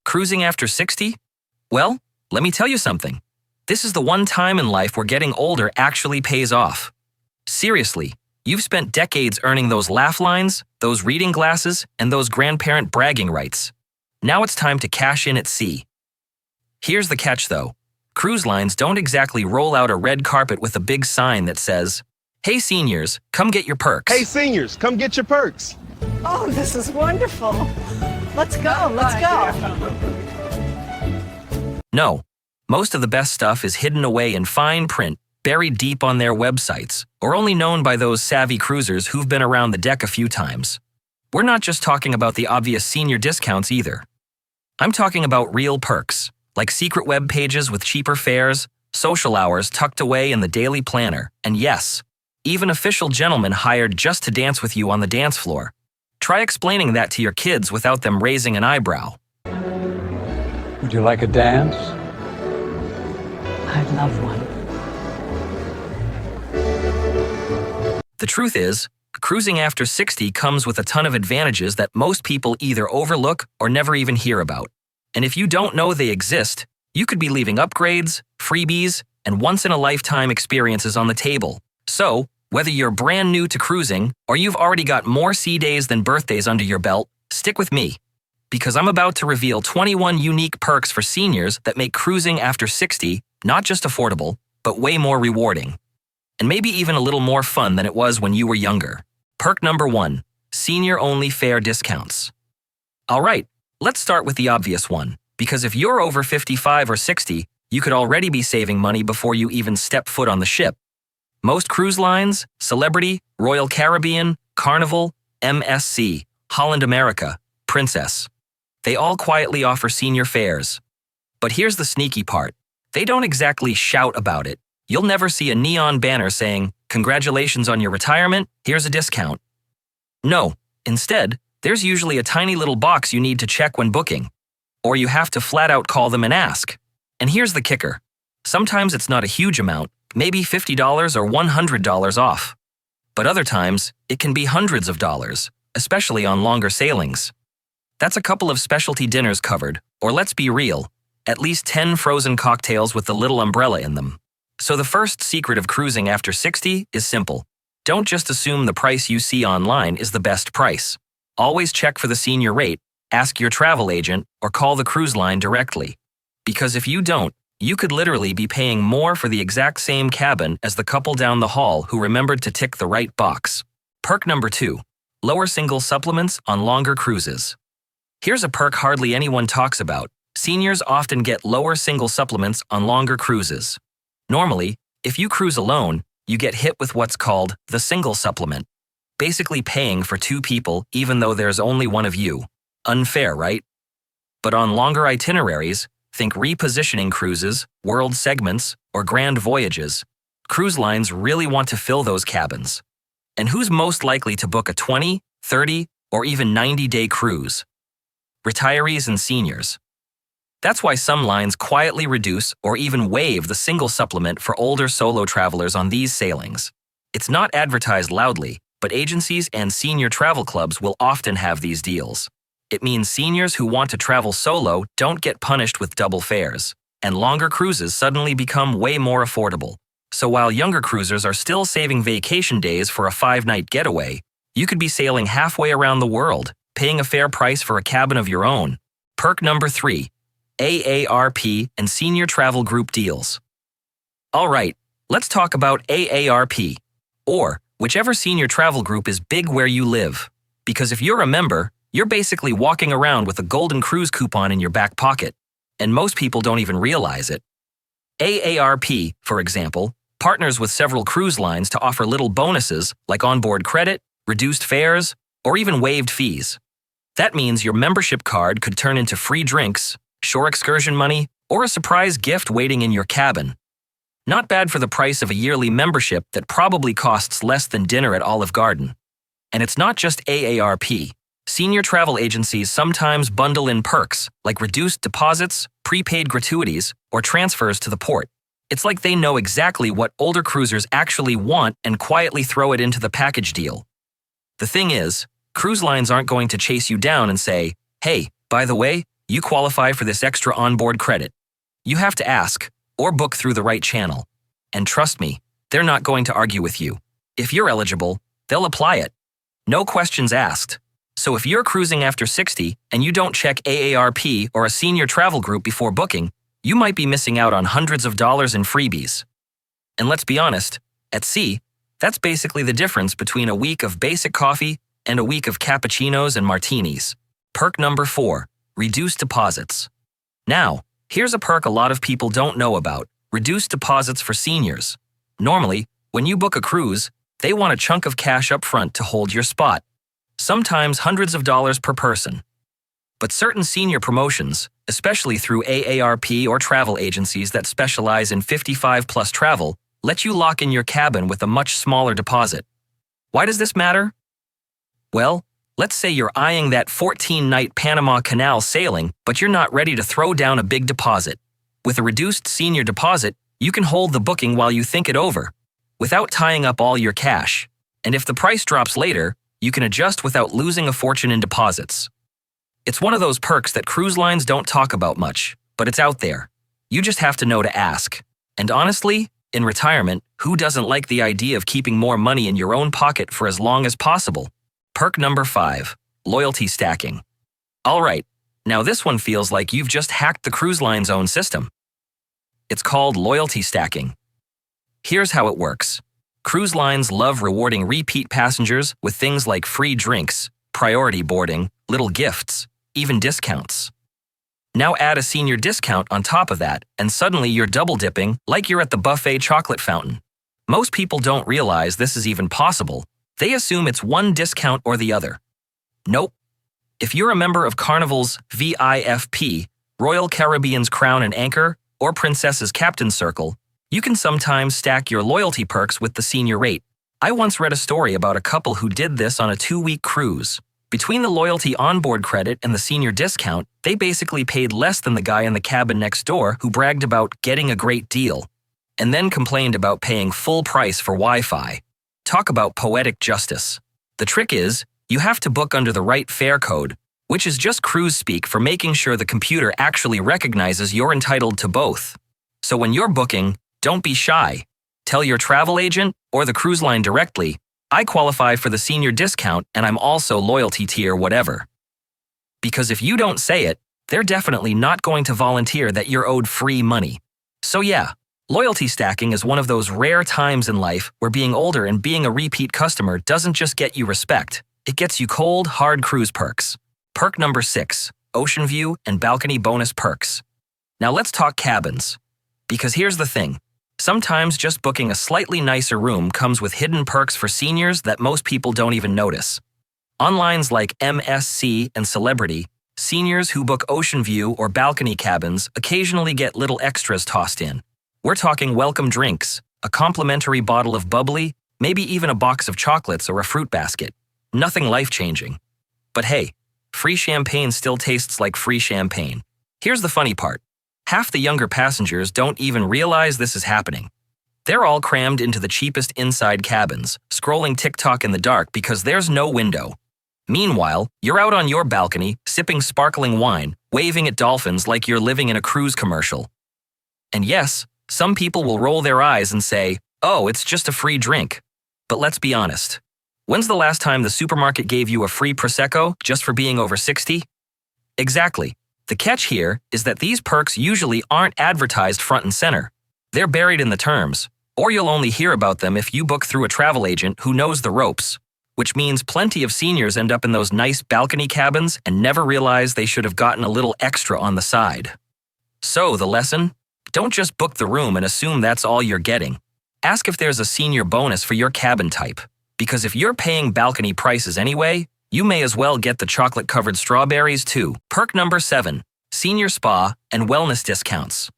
Cruising after 60? Well, let me tell you something. This is the one time in life where getting older actually pays off. Seriously, you've spent decades earning those laugh lines, those reading glasses, and those grandparent bragging rights. Now it's time to cash in at sea. Here's the catch though. Cruise lines don't exactly roll out a red carpet with a big sign that says, "Hey seniors, come get your perks." Hey seniors, come get your perks. Oh, this is wonderful. Let's go, let's go. No, most of the best stuff is hidden away in fine print, buried deep on their websites, or only known by those savvy cruisers who've been around the deck a few times. We're not just talking about the obvious senior discounts either. I'm talking about real perks, like secret web pages with cheaper fares, social hours tucked away in the daily planner, and yes, even official gentlemen hired just to dance with you on the dance floor. Try explaining that to your kids without them raising an eyebrow. Would you like a dance? I'd love one. The truth is, cruising after 60 comes with a ton of advantages that most people either overlook or never even hear about. And if you don't know they exist, you could be leaving upgrades, freebies, and once-in-a-lifetime experiences on the table. So, whether you're brand new to cruising or you've already got more sea days than birthdays under your belt, stick with me. Because I'm about to reveal 21 unique perks for seniors that make cruising after 60 not just affordable, but way more rewarding. And maybe even a little more fun than it was when you were younger. Perk number 1, senior-only fare discounts. All right, let's start with the obvious one, because if you're over 55 or 60, you could already be saving money before you even step foot on the ship. Most cruise lines, Celebrity, Royal Caribbean, Carnival, MSC, Holland America, Princess, they all quietly offer senior fares. But here's the sneaky part. They don't exactly shout about it. You'll never see a neon banner saying, "Congratulations on your retirement, here's a discount." No, instead, there's usually a tiny little box you need to check when booking. Or you have to flat out call them and ask. And here's the kicker. Sometimes it's not a huge amount, maybe $50 or $100 off. But other times, it can be hundreds of dollars, especially on longer sailings. That's a couple of specialty dinners covered, or let's be real, at least 10 frozen cocktails with the little umbrella in them. So the first secret of cruising after 60 is simple. Don't just assume the price you see online is the best price. Always check for the senior rate, ask your travel agent, or call the cruise line directly. Because if you don't, you could literally be paying more for the exact same cabin as the couple down the hall who remembered to tick the right box. Perk number 2, lower single supplements on longer cruises. Here's a perk hardly anyone talks about. Seniors often get lower single supplements on longer cruises. Normally, if you cruise alone, you get hit with what's called the single supplement, basically paying for 2 people even though there's only one of you. Unfair, right? But on longer itineraries, think repositioning cruises, world segments, or grand voyages, cruise lines really want to fill those cabins. And who's most likely to book a 20, 30, or even 90-day cruise? Retirees and seniors. That's why some lines quietly reduce or even waive the single supplement for older solo travelers on these sailings. It's not advertised loudly, but agencies and senior travel clubs will often have these deals. It means seniors who want to travel solo don't get punished with double fares, and longer cruises suddenly become way more affordable. So while younger cruisers are still saving vacation days for a 5-night getaway, you could be sailing halfway around the world, paying a fair price for a cabin of your own. Perk number 3, AARP and senior travel group deals. All right, let's talk about AARP, or whichever senior travel group is big where you live. Because if you're a member, you're basically walking around with a golden cruise coupon in your back pocket, and most people don't even realize it. AARP, for example, partners with several cruise lines to offer little bonuses like onboard credit, reduced fares, or even waived fees. That means your membership card could turn into free drinks, shore excursion money, or a surprise gift waiting in your cabin. Not bad for the price of a yearly membership that probably costs less than dinner at Olive Garden. And it's not just AARP. Senior travel agencies sometimes bundle in perks like reduced deposits, prepaid gratuities, or transfers to the port. It's like they know exactly what older cruisers actually want and quietly throw it into the package deal. The thing is, cruise lines aren't going to chase you down and say, "Hey, by the way, you qualify for this extra onboard credit. You have to ask, or book through the right channel. And trust me, they're not going to argue with you. If you're eligible, they'll apply it. No questions asked. So if you're cruising after 60 and you don't check AARP or a senior travel group before booking, you might be missing out on hundreds of dollars in freebies. And let's be honest, at sea, that's basically the difference between a week of basic coffee and a week of cappuccinos and martinis. Perk number 4, reduced deposits. Now, here's a perk a lot of people don't know about, reduced deposits for seniors. Normally, when you book a cruise, they want a chunk of cash up front to hold your spot, sometimes hundreds of dollars per person. But certain senior promotions, especially through AARP or travel agencies that specialize in 55-plus travel, let you lock in your cabin with a much smaller deposit. Why does this matter? Well, let's say you're eyeing that 14-night Panama Canal sailing, but you're not ready to throw down a big deposit. With a reduced senior deposit, you can hold the booking while you think it over, without tying up all your cash. And if the price drops later, you can adjust without losing a fortune in deposits. It's one of those perks that cruise lines don't talk about much, but it's out there. You just have to know to ask. And honestly, in retirement, who doesn't like the idea of keeping more money in your own pocket for as long as possible? Perk number 5, loyalty stacking. All right, now this one feels like you've just hacked the cruise line's own system. It's called loyalty stacking. Here's how it works. Cruise lines love rewarding repeat passengers with things like free drinks, priority boarding, little gifts, even discounts. Now add a senior discount on top of that, and suddenly you're double dipping like you're at the buffet chocolate fountain. Most people don't realize this is even possible. They assume it's one discount or the other. Nope. If you're a member of Carnival's VIFP, Royal Caribbean's Crown and Anchor, or Princess's Captain Circle, you can sometimes stack your loyalty perks with the senior rate. I once read a story about a couple who did this on a 2-week cruise. Between the loyalty onboard credit and the senior discount, they basically paid less than the guy in the cabin next door who bragged about getting a great deal, and then complained about paying full price for Wi-Fi. Talk about poetic justice. The trick is, you have to book under the right fare code, which is just cruise speak for making sure the computer actually recognizes you're entitled to both. So when you're booking, don't be shy. Tell your travel agent or the cruise line directly, I qualify for the senior discount and I'm also loyalty tier whatever. Because if you don't say it, they're definitely not going to volunteer that you're owed free money. So yeah, loyalty stacking is one of those rare times in life where being older and being a repeat customer doesn't just get you respect, it gets you cold, hard cruise perks. Perk number 6, ocean view and balcony bonus perks. Now let's talk cabins. Because here's the thing. Sometimes just booking a slightly nicer room comes with hidden perks for seniors that most people don't even notice. On lines like MSC and Celebrity, seniors who book ocean view or balcony cabins occasionally get little extras tossed in. We're talking welcome drinks, a complimentary bottle of bubbly, maybe even a box of chocolates or a fruit basket. Nothing life-changing. But hey, free champagne still tastes like free champagne. Here's the funny part. Half the younger passengers don't even realize this is happening. They're all crammed into the cheapest inside cabins, scrolling TikTok in the dark because there's no window. Meanwhile, you're out on your balcony, sipping sparkling wine, waving at dolphins like you're living in a cruise commercial. And yes, some people will roll their eyes and say, oh, it's just a free drink. But let's be honest. When's the last time the supermarket gave you a free Prosecco just for being over 60? Exactly. The catch here is that these perks usually aren't advertised front and center. They're buried in the terms, or you'll only hear about them if you book through a travel agent who knows the ropes, which means plenty of seniors end up in those nice balcony cabins and never realize they should have gotten a little extra on the side. So, the lesson? Don't just book the room and assume that's all you're getting. Ask if there's a senior bonus for your cabin type, because if you're paying balcony prices anyway, you may as well get the chocolate-covered strawberries too. Perk number 7, senior spa and wellness discounts.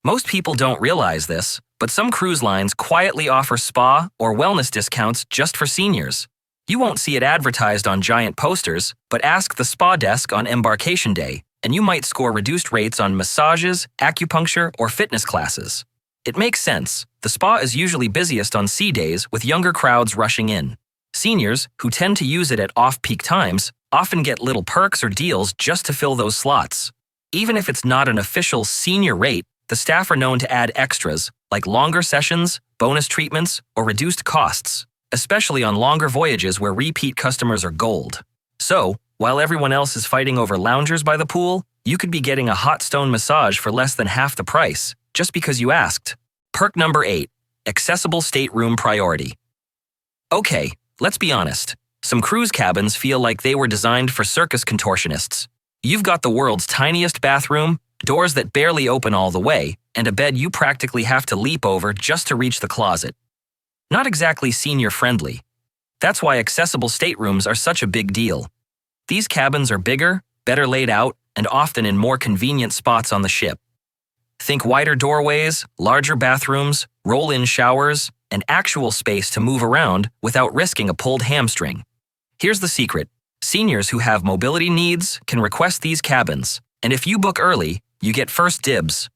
Most people don't realize this, but some cruise lines quietly offer spa or wellness discounts just for seniors. You won't see it advertised on giant posters, but ask the spa desk on embarkation day, and you might score reduced rates on massages, acupuncture, or fitness classes. It makes sense. The spa is usually busiest on sea days with younger crowds rushing in. Seniors, who tend to use it at off-peak times, often get little perks or deals just to fill those slots. Even if it's not an official senior rate, the staff are known to add extras, like longer sessions, bonus treatments, or reduced costs, especially on longer voyages where repeat customers are gold. So, while everyone else is fighting over loungers by the pool, you could be getting a hot stone massage for less than half the price, just because you asked. Perk number 8, accessible stateroom priority. Okay, let's be honest. Some cruise cabins feel like they were designed for circus contortionists. You've got the world's tiniest bathroom, doors that barely open all the way, and a bed you practically have to leap over just to reach the closet. Not exactly senior-friendly. That's why accessible staterooms are such a big deal. These cabins are bigger, better laid out, and often in more convenient spots on the ship. Think wider doorways, larger bathrooms, roll-in showers, and actual space to move around without risking a pulled hamstring. Here's the secret. Seniors who have mobility needs can request these cabins, and if you book early, you get first dibs.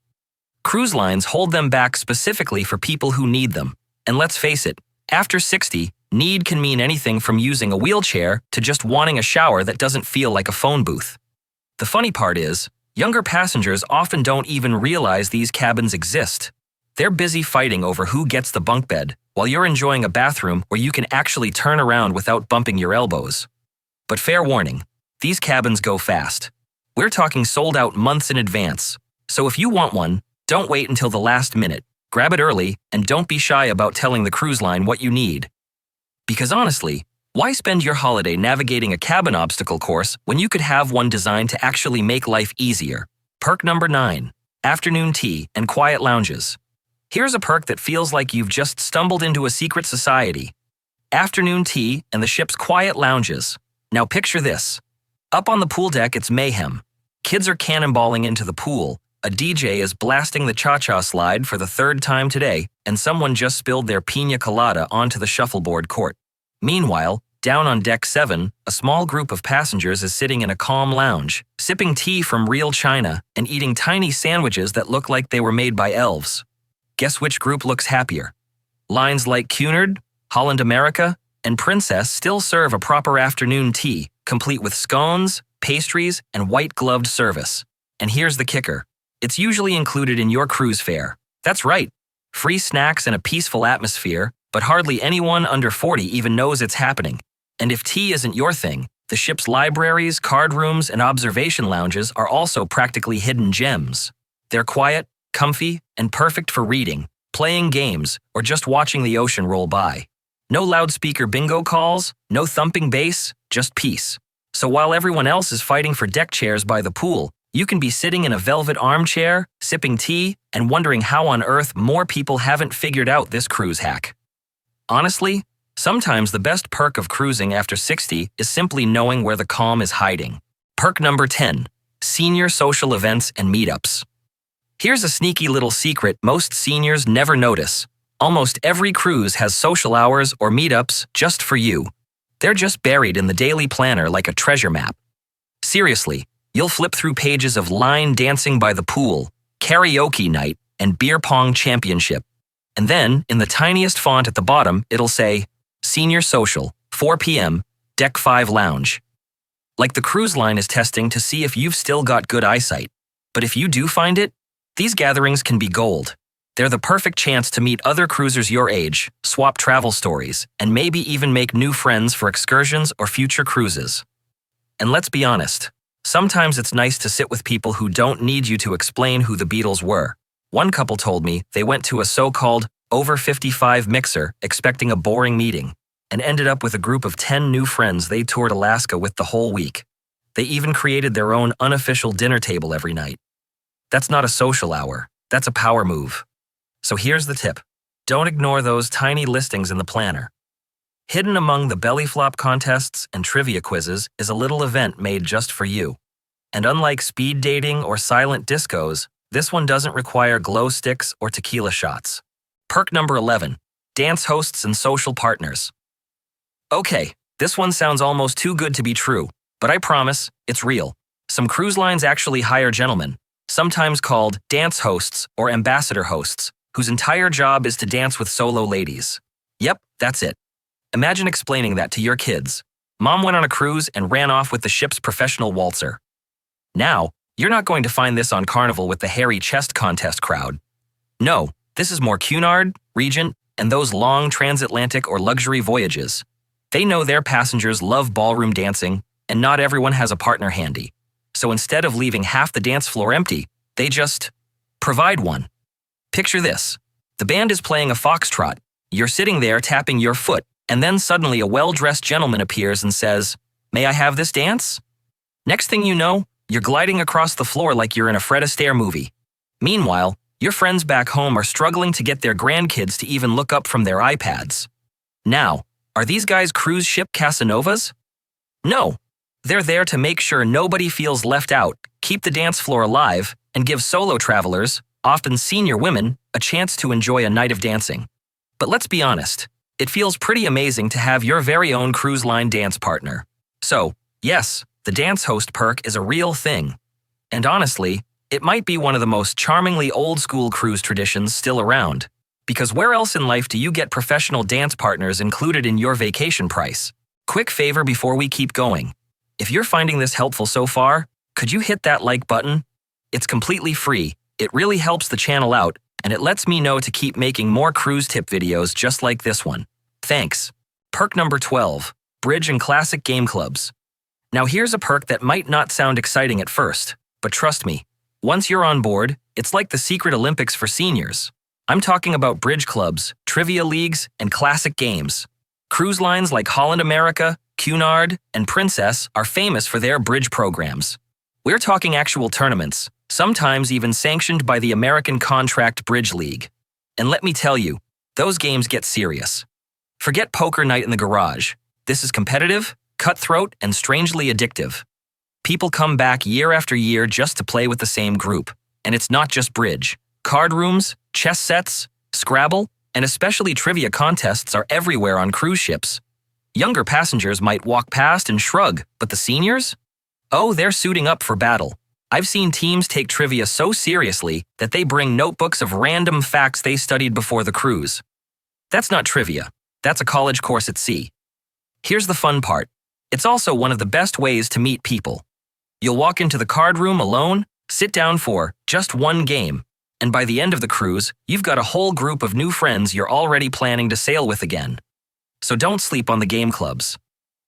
Cruise lines hold them back specifically for people who need them. And let's face it, after 60, need can mean anything from using a wheelchair to just wanting a shower that doesn't feel like a phone booth. The funny part is, younger passengers often don't even realize these cabins exist. They're busy fighting over who gets the bunk bed, while you're enjoying a bathroom where you can actually turn around without bumping your elbows. But fair warning, these cabins go fast. We're talking sold out months in advance. So if you want one, don't wait until the last minute. Grab it early, and don't be shy about telling the cruise line what you need. Because honestly, why spend your holiday navigating a cabin obstacle course when you could have one designed to actually make life easier? Perk number 9, afternoon tea and quiet lounges. Here's a perk that feels like you've just stumbled into a secret society. Afternoon tea and the ship's quiet lounges. Now picture this. Up on the pool deck, it's mayhem. Kids are cannonballing into the pool, a DJ is blasting the cha-cha slide for the 3rd time today, and someone just spilled their piña colada onto the shuffleboard court. Meanwhile, down on deck 7, a small group of passengers is sitting in a calm lounge, sipping tea from real china and eating tiny sandwiches that look like they were made by elves. Guess which group looks happier? Lines like Cunard, Holland America, and Princess still serve a proper afternoon tea, complete with scones, pastries, and white-gloved service. And here's the kicker. It's usually included in your cruise fare. That's right. Free snacks and a peaceful atmosphere, but hardly anyone under 40 even knows it's happening. And if tea isn't your thing, the ship's libraries, card rooms, and observation lounges are also practically hidden gems. They're quiet, comfy, and perfect for reading, playing games, or just watching the ocean roll by. No loudspeaker bingo calls, no thumping bass, just peace. So while everyone else is fighting for deck chairs by the pool, you can be sitting in a velvet armchair, sipping tea, and wondering how on earth more people haven't figured out this cruise hack. Honestly, sometimes the best perk of cruising after 60 is simply knowing where the calm is hiding. Perk number 10, senior social events and meetups. Here's a sneaky little secret most seniors never notice. Almost every cruise has social hours or meetups just for you. They're just buried in the daily planner like a treasure map. Seriously, you'll flip through pages of line dancing by the pool, karaoke night, and beer pong championship. And then, in the tiniest font at the bottom, it'll say, Senior Social, 4 p.m., Deck 5 Lounge. Like the cruise line is testing to see if you've still got good eyesight. But if you do find it, these gatherings can be gold. They're the perfect chance to meet other cruisers your age, swap travel stories, and maybe even make new friends for excursions or future cruises. And let's be honest, sometimes it's nice to sit with people who don't need you to explain who the Beatles were. One couple told me they went to a so-called over 55 mixer expecting a boring meeting and ended up with a group of 10 new friends they toured Alaska with the whole week. They even created their own unofficial dinner table every night. That's not a social hour, that's a power move. So here's the tip. Don't ignore those tiny listings in the planner. Hidden among the belly flop contests and trivia quizzes is a little event made just for you. And unlike speed dating or silent discos, this one doesn't require glow sticks or tequila shots. Perk number 11, dance hosts and social partners. Okay, this one sounds almost too good to be true, but I promise, it's real. Some cruise lines actually hire gentlemen, sometimes called dance hosts or ambassador hosts, whose entire job is to dance with solo ladies. Yep, that's it. Imagine explaining that to your kids. Mom went on a cruise and ran off with the ship's professional waltzer. Now, You're not going to find this on Carnival with the hairy chest contest crowd. No, this is more Cunard, Regent, and those long transatlantic or luxury voyages. They know their passengers love ballroom dancing, and not everyone has a partner handy. So instead of leaving half the dance floor empty, they just provide one. Picture this. The band is playing a foxtrot. You're sitting there tapping your foot, and then suddenly a well-dressed gentleman appears and says, "May I have this dance?" Next thing you know, you're gliding across the floor like you're in a Fred Astaire movie. Meanwhile, your friends back home are struggling to get their grandkids to even look up from their iPads. Now, are these guys cruise ship Casanovas? No. They're there to make sure nobody feels left out, keep the dance floor alive, and give solo travelers, often senior women, a chance to enjoy a night of dancing. But let's be honest, it feels pretty amazing to have your very own cruise line dance partner. So, yes, the dance host perk is a real thing. And honestly, it might be one of the most charmingly old-school cruise traditions still around. Because where else in life do you get professional dance partners included in your vacation price? Quick favor before we keep going. If you're finding this helpful so far, could you hit that like button? It's completely free, it really helps the channel out, and it lets me know to keep making more cruise tip videos just like this one. Thanks. Perk number 12, Bridge and Classic Game Clubs. Now here's a perk that might not sound exciting at first, but trust me, once you're on board, it's like the secret Olympics for seniors. I'm talking about bridge clubs, trivia leagues, and classic games. Cruise lines like Holland America, Cunard, and Princess are famous for their bridge programs. We're talking actual tournaments, sometimes even sanctioned by the American Contract Bridge League. And let me tell you, those games get serious. Forget poker night in the garage. This is competitive, cutthroat, and strangely addictive. People come back year after year just to play with the same group. And it's not just bridge. Card rooms, chess sets, Scrabble, and especially trivia contests are everywhere on cruise ships. Younger passengers might walk past and shrug, but the seniors? Oh, they're suiting up for battle. I've seen teams take trivia so seriously that they bring notebooks of random facts they studied before the cruise. That's not trivia. That's a college course at sea. Here's the fun part. It's also one of the best ways to meet people. You'll walk into the card room alone, sit down for just one game, and by the end of the cruise, you've got a whole group of new friends you're already planning to sail with again. So don't sleep on the game clubs.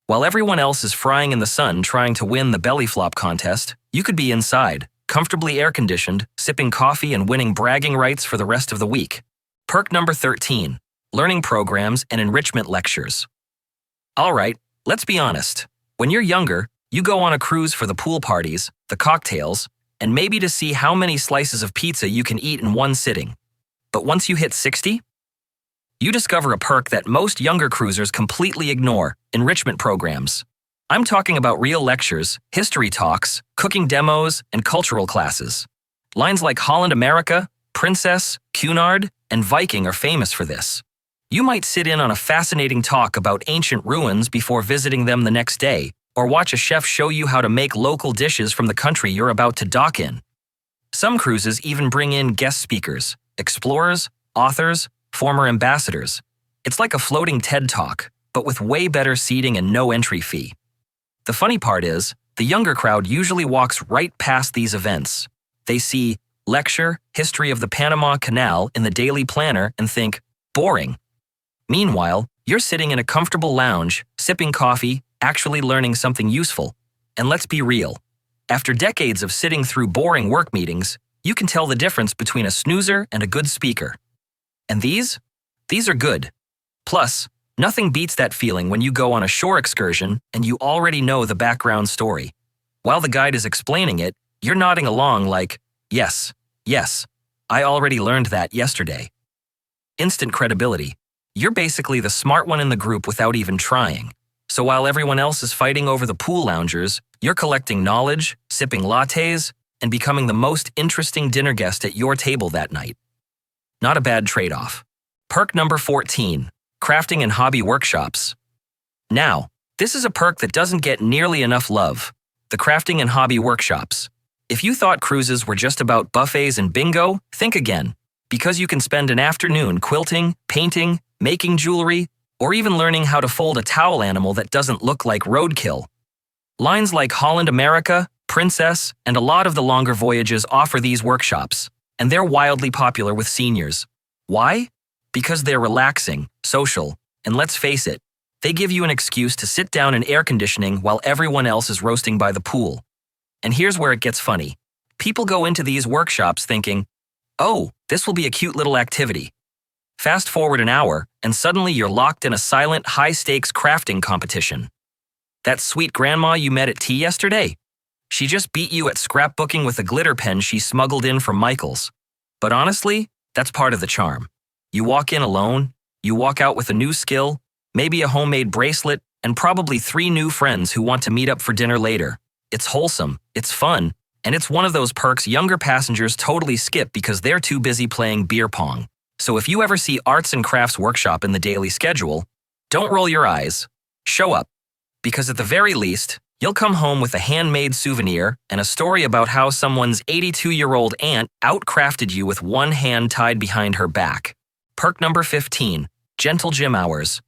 While everyone else is frying in the sun trying to win the belly flop contest, you could be inside, comfortably air-conditioned, sipping coffee and winning bragging rights for the rest of the week. Perk number 13, learning programs and enrichment lectures. All right, let's be honest. When you're younger, you go on a cruise for the pool parties, the cocktails, and maybe to see how many slices of pizza you can eat in one sitting. But once you hit 60, you discover a perk that most younger cruisers completely ignore, enrichment programs. I'm talking about real lectures, history talks, cooking demos, and cultural classes. Lines like Holland America, Princess, Cunard, and Viking are famous for this. You might sit in on a fascinating talk about ancient ruins before visiting them the next day, or watch a chef show you how to make local dishes from the country you're about to dock in. Some cruises even bring in guest speakers, explorers, authors, former ambassadors. It's like a floating TED Talk, but with way better seating and no entry fee. The funny part is, the younger crowd usually walks right past these events. They see lecture, history of the Panama Canal in the Daily Planner and think, boring. Meanwhile, you're sitting in a comfortable lounge, sipping coffee, actually learning something useful. And let's be real. After decades of sitting through boring work meetings, you can tell the difference between a snoozer and a good speaker. And these are good. Plus, nothing beats that feeling when you go on a shore excursion and you already know the background story. While the guide is explaining it, you're nodding along like, yes, I already learned that yesterday. Instant credibility. You're basically the smart one in the group without even trying. So while everyone else is fighting over the pool loungers, you're collecting knowledge, sipping lattes, and becoming the most interesting dinner guest at your table that night. Not a bad trade-off. Perk number 14, crafting and hobby workshops. Now, this is a perk that doesn't get nearly enough love, the crafting and hobby workshops. If you thought cruises were just about buffets and bingo, think again, because you can spend an afternoon quilting, painting, making jewelry, or even learning how to fold a towel animal that doesn't look like roadkill. Lines like Holland America, Princess, and a lot of the longer voyages offer these workshops, and they're wildly popular with seniors. Why? Because they're relaxing, social, and let's face it, they give you an excuse to sit down in air conditioning while everyone else is roasting by the pool. And here's where it gets funny. People go into these workshops thinking, oh, this will be a cute little activity. Fast forward an hour, and suddenly you're locked in a silent, high-stakes crafting competition. That sweet grandma you met at tea yesterday? She just beat you at scrapbooking with a glitter pen she smuggled in from Michael's. But honestly, that's part of the charm. You walk in alone, you walk out with a new skill, maybe a homemade bracelet, and probably 3 new friends who want to meet up for dinner later. It's wholesome, it's fun, and it's one of those perks younger passengers totally skip because they're too busy playing beer pong. So if you ever see Arts and Crafts Workshop in the daily schedule, don't roll your eyes. Show up. Because at the very least, you'll come home with a handmade souvenir and a story about how someone's 82-year-old aunt outcrafted you with one hand tied behind her back. Perk number 15, gentle gym hours.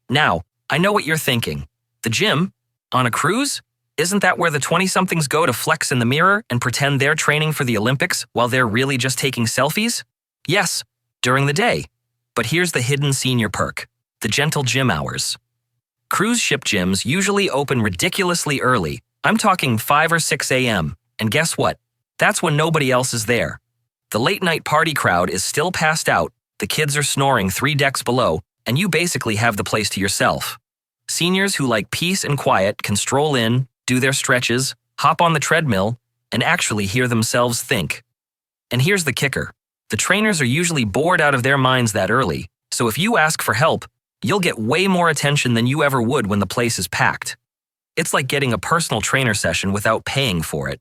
Now, I know what you're thinking. The gym? On a cruise? Isn't that where the 20-somethings go to flex in the mirror and pretend they're training for the Olympics while they're really just taking selfies? Yes, during the day. But here's the hidden senior perk, the gentle gym hours. Cruise ship gyms usually open ridiculously early. I'm talking 5 or 6 a.m. And guess what? That's when nobody else is there. The late-night party crowd is still passed out, the kids are snoring 3 decks below, and you basically have the place to yourself. Seniors who like peace and quiet can stroll in, do their stretches, hop on the treadmill, and actually hear themselves think. And here's the kicker. The trainers are usually bored out of their minds that early, so if you ask for help, you'll get way more attention than you ever would when the place is packed. It's like getting a personal trainer session without paying for it.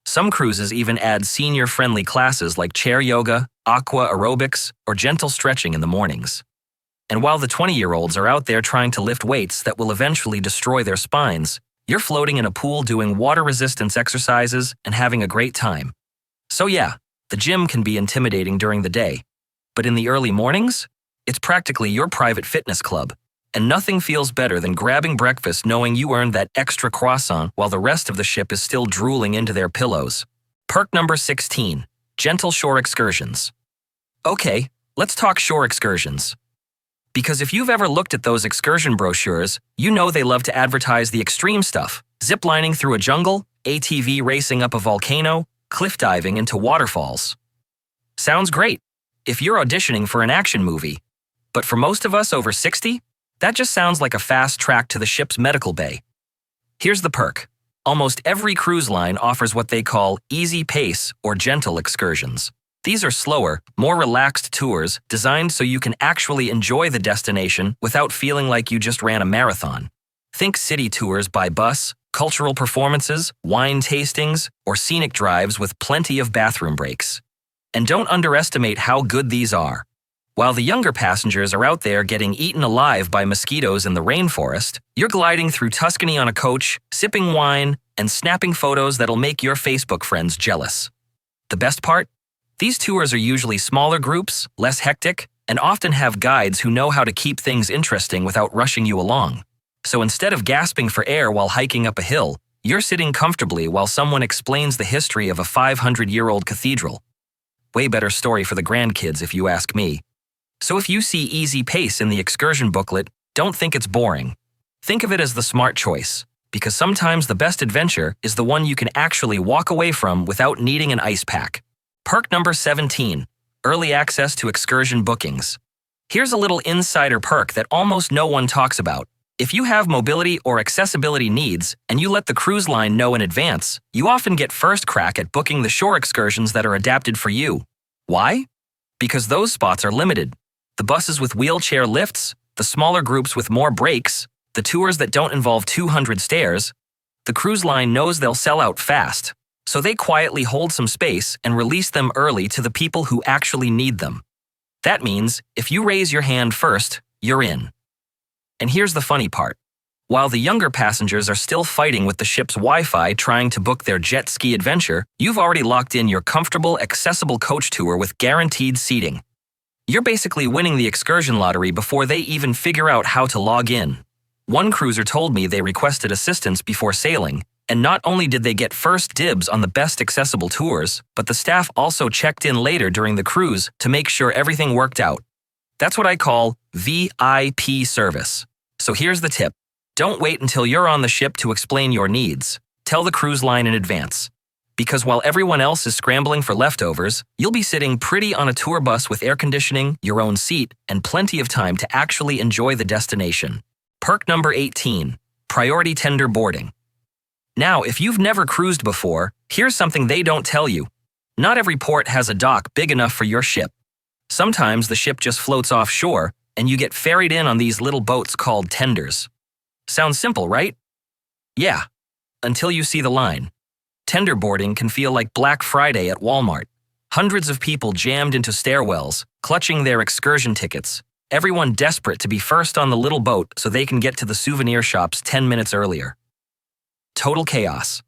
Some cruises even add senior-friendly classes like chair yoga, aqua aerobics, or gentle stretching in the mornings. And while the 20-year-olds are out there trying to lift weights that will eventually destroy their spines, you're floating in a pool doing water resistance exercises and having a great time. So yeah, the gym can be intimidating during the day, but in the early mornings, it's practically your private fitness club, and nothing feels better than grabbing breakfast knowing you earned that extra croissant while the rest of the ship is still drooling into their pillows. Perk number 16, gentle shore excursions. Okay, let's talk shore excursions. Because if you've ever looked at those excursion brochures, you know they love to advertise the extreme stuff, ziplining through a jungle, ATV racing up a volcano, cliff diving into waterfalls. Sounds great if you're auditioning for an action movie. But for most of us over 60, that just sounds like a fast track to the ship's medical bay. Here's the perk. Almost every cruise line offers what they call easy pace or gentle excursions. These are slower, more relaxed tours designed so you can actually enjoy the destination without feeling like you just ran a marathon. Think city tours by bus, cultural performances, wine tastings, or scenic drives with plenty of bathroom breaks. And don't underestimate how good these are. While the younger passengers are out there getting eaten alive by mosquitoes in the rainforest, you're gliding through Tuscany on a coach, sipping wine, and snapping photos that'll make your Facebook friends jealous. The best part? These tours are usually smaller groups, less hectic, and often have guides who know how to keep things interesting without rushing you along. So instead of gasping for air while hiking up a hill, you're sitting comfortably while someone explains the history of a 500-year-old cathedral. Way better story for the grandkids if you ask me. So if you see easy pace in the excursion booklet, don't think it's boring. Think of it as the smart choice, because sometimes the best adventure is the one you can actually walk away from without needing an ice pack. Perk number 17, early access to excursion bookings. Here's a little insider perk that almost no one talks about. If you have mobility or accessibility needs and you let the cruise line know in advance, you often get first crack at booking the shore excursions that are adapted for you. Why? Because those spots are limited. The buses with wheelchair lifts, the smaller groups with more breaks, the tours that don't involve 200 stairs, the cruise line knows they'll sell out fast, so they quietly hold some space and release them early to the people who actually need them. That means if you raise your hand first, you're in. And here's the funny part. While the younger passengers are still fighting with the ship's Wi-Fi trying to book their jet ski adventure, you've already locked in your comfortable, accessible coach tour with guaranteed seating. You're basically winning the excursion lottery before they even figure out how to log in. One cruiser told me they requested assistance before sailing, And not only did they get first dibs on the best accessible tours, but the staff also checked in later during the cruise to make sure everything worked out. That's what I call VIP service. So here's the tip. Don't wait until you're on the ship to explain your needs. Tell the cruise line in advance. Because while everyone else is scrambling for leftovers, you'll be sitting pretty on a tour bus with air conditioning, your own seat, and plenty of time to actually enjoy the destination. Perk number 18, priority tender boarding. Now, if you've never cruised before, here's something they don't tell you. Not every port has a dock big enough for your ship. Sometimes the ship just floats offshore, and you get ferried in on these little boats called tenders. Sounds simple, right? Yeah, until you see the line. Tender boarding can feel like Black Friday at Walmart. Hundreds of people jammed into stairwells, clutching their excursion tickets. Everyone desperate to be first on the little boat so they can get to the souvenir shops 10 minutes earlier. Total chaos.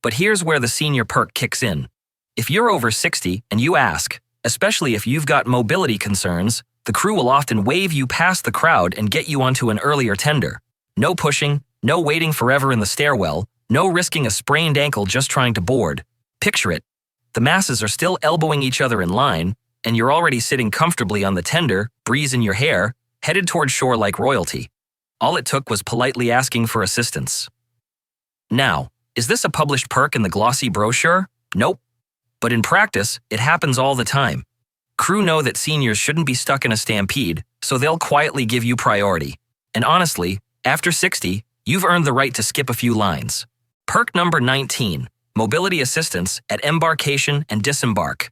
But here's where the senior perk kicks in. If you're over 60 and you ask, especially if you've got mobility concerns, the crew will often wave you past the crowd and get you onto an earlier tender. No pushing, no waiting forever in the stairwell, no risking a sprained ankle just trying to board. Picture it. The masses are still elbowing each other in line, and you're already sitting comfortably on the tender, breeze in your hair, headed toward shore like royalty. All it took was politely asking for assistance. Now, is this a published perk in the glossy brochure? Nope. But in practice, it happens all the time. Crew know that seniors shouldn't be stuck in a stampede, so they'll quietly give you priority. And honestly, after 60, you've earned the right to skip a few lines. Perk number 19, mobility assistance at embarkation and disembark.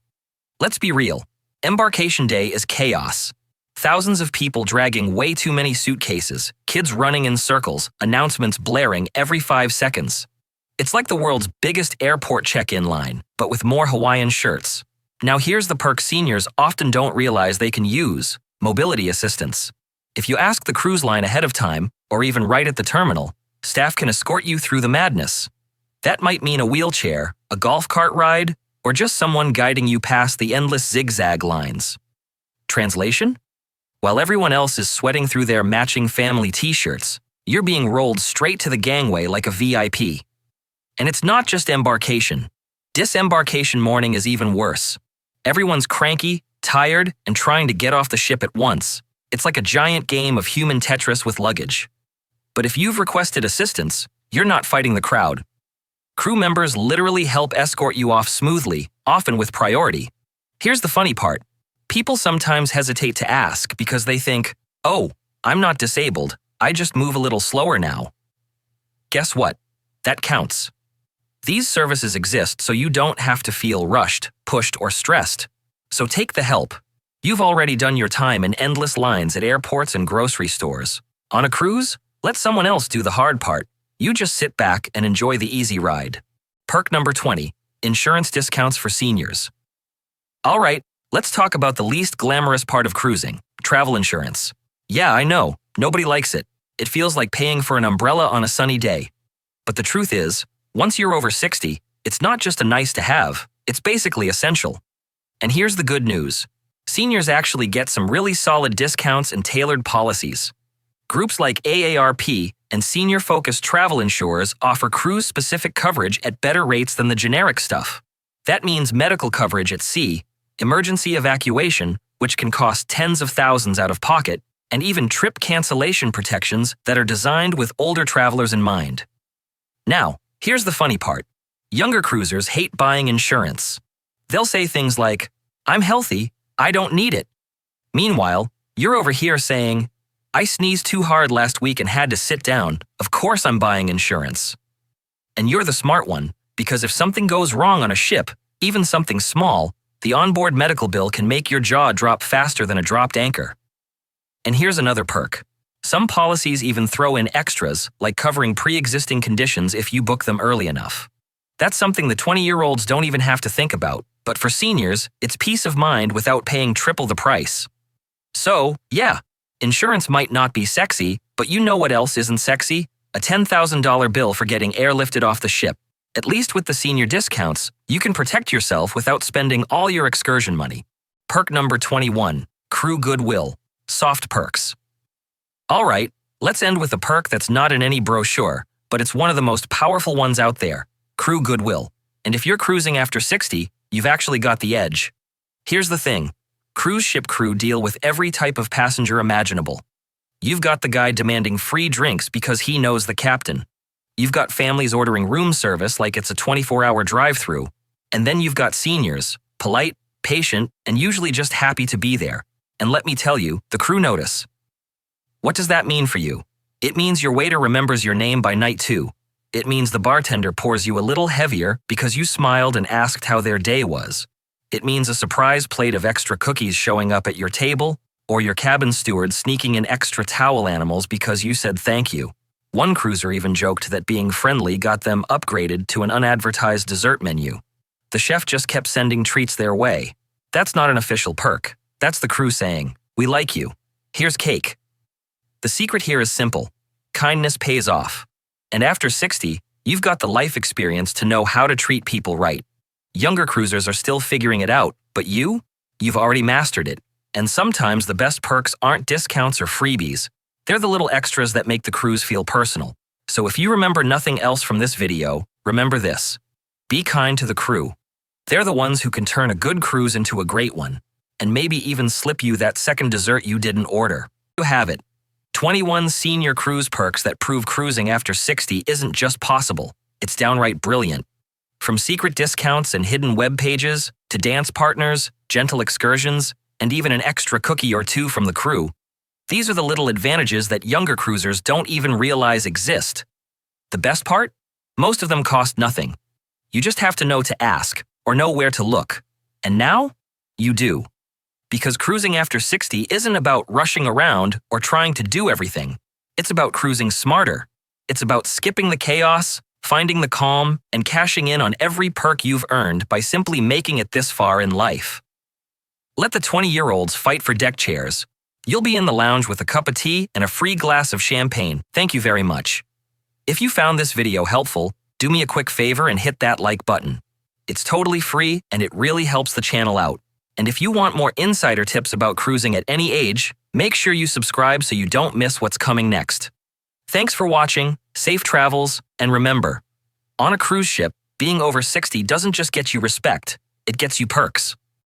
Let's be real. Embarkation day is chaos. Thousands of people dragging way too many suitcases, kids running in circles, announcements blaring every 5 seconds. It's like the world's biggest airport check-in line, but with more Hawaiian shirts. Now here's the perk seniors often don't realize they can use: mobility assistance. If you ask the cruise line ahead of time, or even right at the terminal, staff can escort you through the madness. That might mean a wheelchair, a golf cart ride, or just someone guiding you past the endless zigzag lines. Translation? While everyone else is sweating through their matching family t-shirts, you're being rolled straight to the gangway like a VIP. And it's not just embarkation. Disembarkation morning is even worse. Everyone's cranky, tired, and trying to get off the ship at once. It's like a giant game of human Tetris with luggage. But if you've requested assistance, you're not fighting the crowd. Crew members literally help escort you off smoothly, often with priority. Here's the funny part. People sometimes hesitate to ask because they think, oh, I'm not disabled, I just move a little slower now. Guess what? That counts. These services exist so you don't have to feel rushed, pushed, or stressed. So take the help. You've already done your time in endless lines at airports and grocery stores. On a cruise, let someone else do the hard part. You just sit back and enjoy the easy ride. Perk number 20, insurance discounts for seniors. All right, let's talk about the least glamorous part of cruising, travel insurance. Yeah, I know, nobody likes it. It feels like paying for an umbrella on a sunny day. But the truth is, once you're over 60, it's not just a nice to have, it's basically essential. And here's the good news. Seniors actually get some really solid discounts and tailored policies. Groups like AARP and senior-focused travel insurers offer cruise-specific coverage at better rates than the generic stuff. That means medical coverage at sea, emergency evacuation, which can cost tens of thousands out of pocket, and even trip cancellation protections that are designed with older travelers in mind. Now, here's the funny part. Younger cruisers hate buying insurance. They'll say things like, I'm healthy, I don't need it. Meanwhile, you're over here saying, I sneezed too hard last week and had to sit down. Of course I'm buying insurance. And you're the smart one, because if something goes wrong on a ship, even something small, the onboard medical bill can make your jaw drop faster than a dropped anchor. And here's another perk. Some policies even throw in extras, like covering pre-existing conditions if you book them early enough. That's something the 20-year-olds don't even have to think about, but for seniors, it's peace of mind without paying triple the price. So, yeah. Insurance might not be sexy, but you know what else isn't sexy? A $10,000 bill for getting airlifted off the ship. At least with the senior discounts, you can protect yourself without spending all your excursion money. Perk number 21, crew goodwill, soft perks. All right, let's end with a perk that's not in any brochure, but it's one of the most powerful ones out there, crew goodwill. And if you're cruising after 60, you've actually got the edge. Here's the thing. Cruise ship crew deal with every type of passenger imaginable. You've got the guy demanding free drinks because he knows the captain. You've got families ordering room service like it's a 24-hour drive-through. And then you've got seniors, polite, patient, and usually just happy to be there. And let me tell you, the crew notice. What does that mean for you? It means your waiter remembers your name by night 2. It means the bartender pours you a little heavier because you smiled and asked how their day was. It means a surprise plate of extra cookies showing up at your table, or your cabin steward sneaking in extra towel animals because you said thank you. One cruiser even joked that being friendly got them upgraded to an unadvertised dessert menu. The chef just kept sending treats their way. That's not an official perk. That's the crew saying, "We like you. Here's cake." The secret here is simple. Kindness pays off. And after 60, you've got the life experience to know how to treat people right. Younger cruisers are still figuring it out, but you've already mastered it. And sometimes the best perks aren't discounts or freebies. They're the little extras that make the cruise feel personal. So if you remember nothing else from this video, remember this. Be kind to the crew. They're the ones who can turn a good cruise into a great one, and maybe even slip you that second dessert you didn't order. You have it. 21 senior cruise perks that prove cruising after 60 isn't just possible, it's downright brilliant. From secret discounts and hidden web pages, to dance partners, gentle excursions, and even an extra cookie or two from the crew, these are the little advantages that younger cruisers don't even realize exist. The best part? Most of them cost nothing. You just have to know to ask, or know where to look. And now, you do. Because cruising after 60 isn't about rushing around or trying to do everything. It's about cruising smarter. It's about skipping the chaos, finding the calm, and cashing in on every perk you've earned by simply making it this far in life. Let the 20-year-olds fight for deck chairs. You'll be in the lounge with a cup of tea and a free glass of champagne. Thank you very much. If you found this video helpful, do me a quick favor and hit that like button. It's totally free and it really helps the channel out. And if you want more insider tips about cruising at any age, make sure you subscribe so you don't miss what's coming next. Thanks for watching, safe travels, and remember, on a cruise ship, being over 60 doesn't just get you respect, it gets you perks.